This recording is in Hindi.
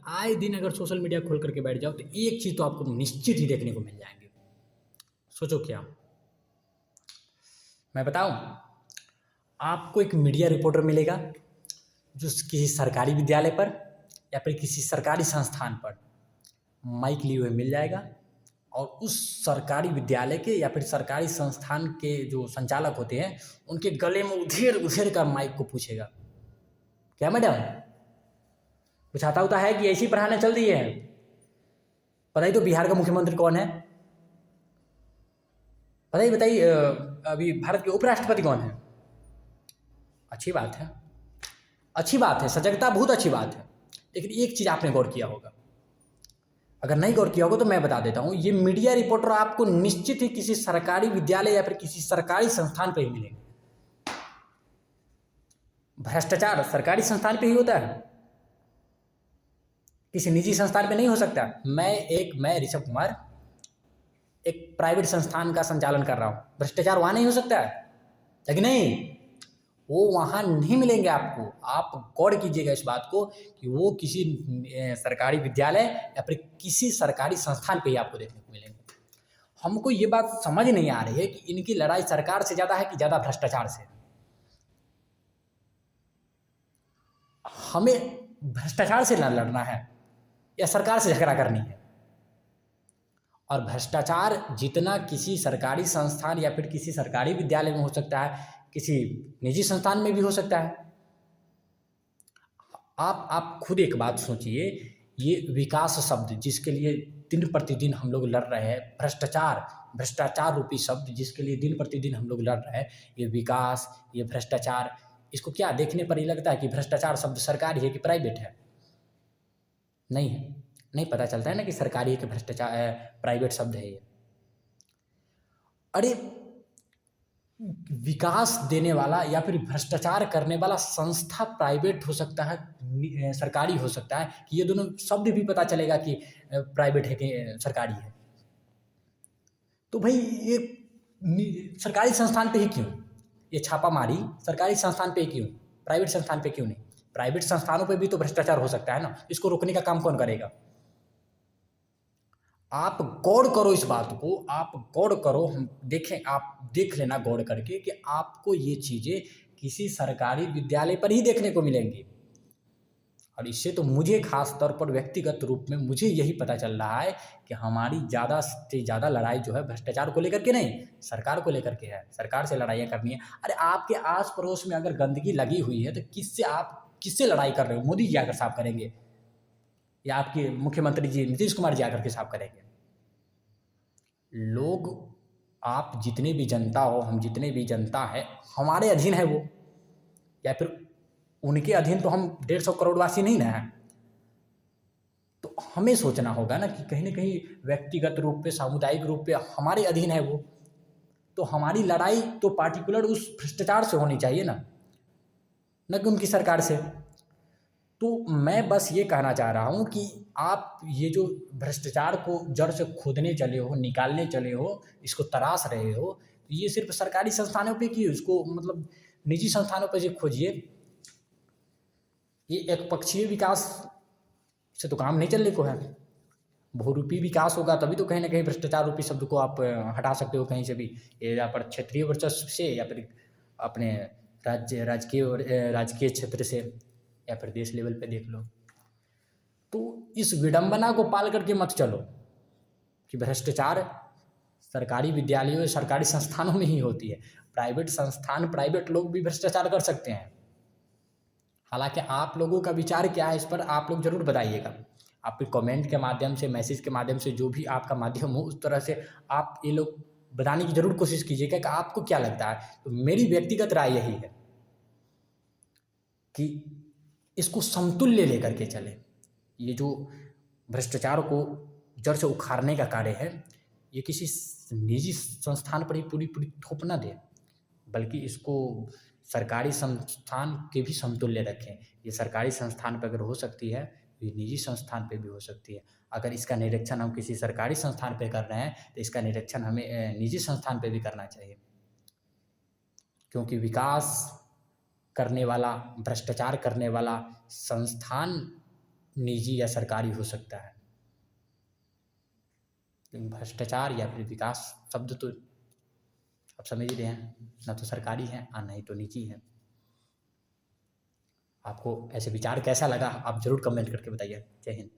आए दिन अगर सोशल मीडिया खोल करके बैठ जाओ तो एक चीज़ तो आपको निश्चित ही देखने को मिल जाएंगे। सोचो क्या, मैं बताऊं? आपको एक मीडिया रिपोर्टर मिलेगा जो किसी सरकारी विद्यालय पर या फिर किसी सरकारी संस्थान पर माइक लिए हुए मिल जाएगा और उस सरकारी विद्यालय के या फिर सरकारी संस्थान के जो संचालक होते हैं उनके गले में उधेड़ उधेड़ कर माइक को पूछेगा, क्या मैडम कुछ आता होता है कि ऐसी पढ़ाने चल रही है? बताइए तो बिहार का मुख्यमंत्री कौन है? बताइए बताइए, अभी भारत के उपराष्ट्रपति कौन है? अच्छी बात है, अच्छी बात है, सजगता बहुत अच्छी बात है। लेकिन एक चीज़ आपने गौर किया होगा, अगर नहीं गौर किया होगा तो मैं बता देता हूँ, ये मीडिया रिपोर्टर आपको निश्चित ही किसी सरकारी विद्यालय या फिर किसी सरकारी संस्थान पर ही मिलेंगे। भ्रष्टाचार सरकारी संस्थान पे ही होता है, किसी निजी संस्थान पे नहीं हो सकता। मैं ऋषभ कुमार एक प्राइवेट संस्थान का संचालन कर रहा हूँ, भ्रष्टाचार वहाँ नहीं हो सकता है? लेकिन नहीं, वो वहाँ नहीं मिलेंगे आपको। आप गौर कीजिएगा इस बात को कि वो किसी सरकारी विद्यालय या फिर किसी सरकारी संस्थान पे ही आपको देखने को मिलेंगे। हमको ये बात समझ नहीं आ रही है कि इनकी लड़ाई सरकार से ज़्यादा है कि ज़्यादा भ्रष्टाचार से। हमें भ्रष्टाचार से लड़ना है या सरकार से झगड़ा करनी है? और भ्रष्टाचार जितना किसी सरकारी संस्थान या फिर किसी सरकारी विद्यालय में हो सकता है, किसी निजी संस्थान में भी हो सकता है। आप खुद एक बात सोचिए, ये विकास शब्द जिसके लिए दिन प्रतिदिन हम लोग लड़ रहे हैं, भ्रष्टाचार रूपी शब्द जिसके लिए दिन प्रतिदिन हम लोग लड़ रहे हैं, ये विकास, ये भ्रष्टाचार, इसको क्या देखने पर ही लगता है कि भ्रष्टाचार शब्द सरकारी है कि प्राइवेट है? नहीं है, नहीं पता चलता है ना कि सरकारी है कि भ्रष्टाचार प्राइवेट शब्द है ये। अरे विकास देने वाला या फिर भ्रष्टाचार करने वाला संस्था प्राइवेट हो सकता है, सरकारी हो सकता है, कि ये दोनों शब्द भी पता चलेगा कि प्राइवेट है कि सरकारी है। तो भाई ये सरकारी संस्थान पे ही क्यों ये छापामारी? सरकारी संस्थान पे ही क्यों, प्राइवेट संस्थान पे क्यों नहीं? प्राइवेट संस्थानों पे भी तो भ्रष्टाचार हो सकता है ना, इसको रोकने का काम कौन करेगा? आप गौर करो इस बात को, आप गौर करो, हम देखें, आप देख लेना गौर करके कि आपको ये चीज़ें किसी सरकारी विद्यालय पर ही देखने को मिलेंगी। और इससे तो मुझे खास तौर पर व्यक्तिगत रूप में मुझे यही पता चल रहा है कि हमारी ज़्यादा से ज़्यादा लड़ाई जो है भ्रष्टाचार को लेकर के नहीं, सरकार को लेकर के है। सरकार से लड़ाइयाँ करनी है। अरे आपके आस पड़ोस में अगर गंदगी लगी हुई है तो किससे लड़ाई कर रहे हो? मोदी जी आकर साफ करेंगे या आपके मुख्यमंत्री जी नीतीश कुमार जी आकर के साफ करेंगे? लोग, आप जितने भी जनता हो, हम जितने भी जनता है, हमारे अधीन है वो, या फिर उनके अधीन तो हम 150 करोड़ वासी नहीं ना हैं। तो हमें सोचना होगा ना कि कहीं न कहीं व्यक्तिगत रूप पे, सामुदायिक रूप पे हमारे अधीन है वो। तो हमारी लड़ाई तो पार्टिकुलर उस भ्रष्टाचार से होनी चाहिए ना, न कि उनकी सरकार से। तो मैं बस ये कहना चाह रहा हूँ कि आप ये जो भ्रष्टाचार को जड़ से खोदने चले हो, निकालने चले हो, इसको तराश रहे हो, तो ये सिर्फ सरकारी संस्थानों पे क्यों, इसको मतलब निजी संस्थानों पे से खोजिए। ये एक पक्षीय विकास से तो काम नहीं चलने को है। बहुरूपी विकास होगा तभी तो कहीं न कहीं भ्रष्टाचार रूपी शब्द को आप हटा सकते हो कहीं से भी। ये या फिर क्षेत्रीय वर्चस्व से या फिर अपने राजकीय क्षेत्र से या फिर देश लेवल पे देख लो। तो इस विडंबना को पाल करके मत चलो कि भ्रष्टाचार सरकारी विद्यालयों या सरकारी संस्थानों में ही होती है। प्राइवेट संस्थान, प्राइवेट लोग भी भ्रष्टाचार कर सकते हैं। हालाँकि आप लोगों का विचार क्या है इस पर आप लोग ज़रूर बताइएगा। आप कमेंट के माध्यम से, मैसेज के माध्यम से, जो भी आपका माध्यम हो उस तरह से आप ये लोग बताने की ज़रूर कोशिश कीजिएगा कि आपको क्या लगता है। तो मेरी व्यक्तिगत राय यही है कि इसको समतुल्य लेकर के चलें। ये जो भ्रष्टाचार को जड़ से उखाड़ने का कार्य है, ये किसी निजी संस्थान पर ही पूरी थोप ना दें, बल्कि इसको सरकारी संस्थान के भी समतुल्य रखें। ये सरकारी संस्थान पे अगर हो सकती है, ये निजी संस्थान पे भी हो सकती है। अगर इसका निरीक्षण हम किसी सरकारी संस्थान पे कर रहे हैं, तो इसका निरीक्षण हमें निजी संस्थान पे भी करना चाहिए। क्योंकि विकास करने वाला, भ्रष्टाचार करने वाला संस्थान निजी या सरकारी हो सकता है, लेकिन भ्रष्टाचार या फिर विकास शब्द तो आप समझ ही रहे हैं, ना तो सरकारी है और ना ही तो निजी है। आपको ऐसे विचार कैसा लगा आप ज़रूर कमेंट करके बताइए। जय हिंद।